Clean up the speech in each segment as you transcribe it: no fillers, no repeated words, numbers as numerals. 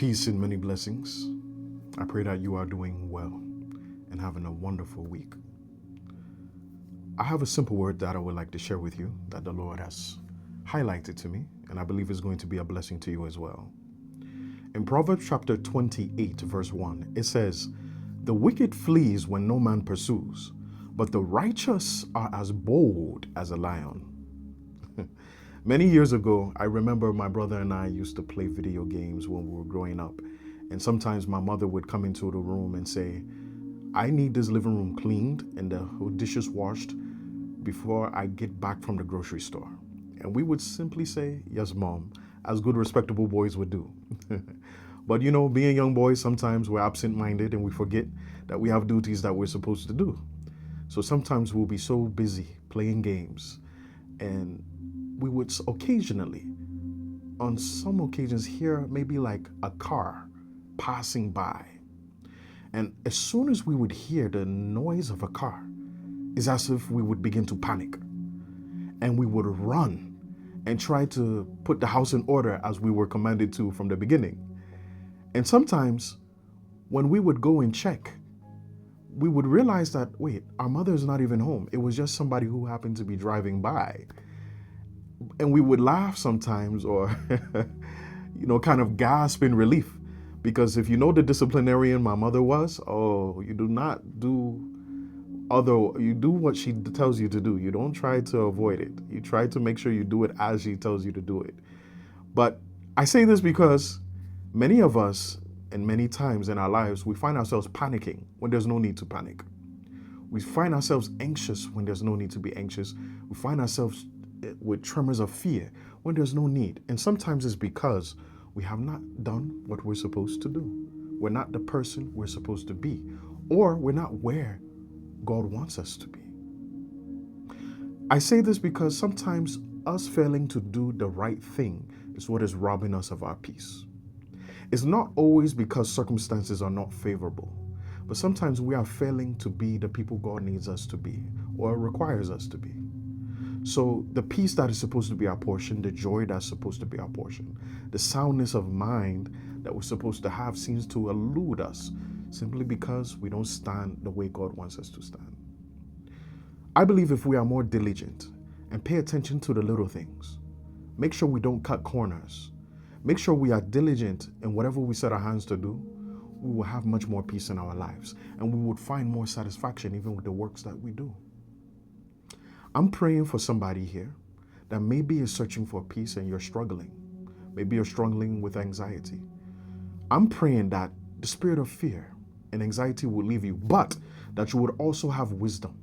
Peace and many blessings. I pray that you are doing well and having a wonderful week. I have a simple word that I would like to share with you that the Lord has highlighted to me, and I believe is going to be a blessing to you as well. In Proverbs chapter 28, verse 1, it says, "The wicked flees when no man pursues, but the righteous are as bold as a lion." Many years ago, I remember my brother and I used to play video games when we were growing up. And sometimes my mother would come into the room and say, "I need this living room cleaned and the dishes washed before I get back from the grocery store." And we would simply say, "Yes, Mom," as good, respectable boys would do. But you know, being young boys, sometimes we're absent-minded and we forget that we have duties that we're supposed to do. So sometimes we'll be so busy playing games, and we would occasionally, on some occasions, hear maybe like a car passing by. And as soon as we would hear the noise of a car, it's as if we would begin to panic. And we would run and try to put the house in order as we were commanded to from the beginning. And sometimes when we would go and check, we would realize that, wait, our mother is not even home. It was just somebody who happened to be driving by. And we would laugh sometimes or, kind of gasp in relief. Because if you know the disciplinarian my mother was, you do what she tells you to do. You don't try to avoid it. You try to make sure you do it as she tells you to do it. But I say this because many of us, and many times in our lives, we find ourselves panicking when there's no need to panic. We find ourselves anxious when there's no need to be anxious. We find ourselves with tremors of fear when there's no need. And sometimes it's because we have not done what we're supposed to do. We're not the person we're supposed to be, or we're not where God wants us to be. I say this because sometimes us failing to do the right thing is what is robbing us of our peace. It's not always because circumstances are not favorable, but sometimes we are failing to be the people God needs us to be or requires us to be. So the peace that is supposed to be our portion, the joy that's supposed to be our portion, the soundness of mind that we're supposed to have seems to elude us simply because we don't stand the way God wants us to stand. I believe if we are more diligent and pay attention to the little things, make sure we don't cut corners, make sure we are diligent in whatever we set our hands to do, we will have much more peace in our lives, and we would find more satisfaction even with the works that we do. I'm praying for somebody here that maybe is searching for peace and you're struggling. Maybe you're struggling with anxiety. I'm praying that the spirit of fear and anxiety will leave you, but that you would also have wisdom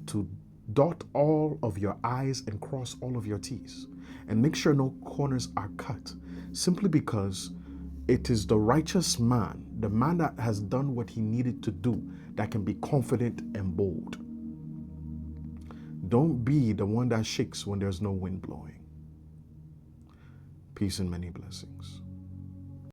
to dot all of your I's and cross all of your T's and make sure no corners are cut, simply because it is the righteous man, the man that has done what he needed to do, that can be confident and bold. Don't be the one that shakes when there's no wind blowing. Peace and many blessings.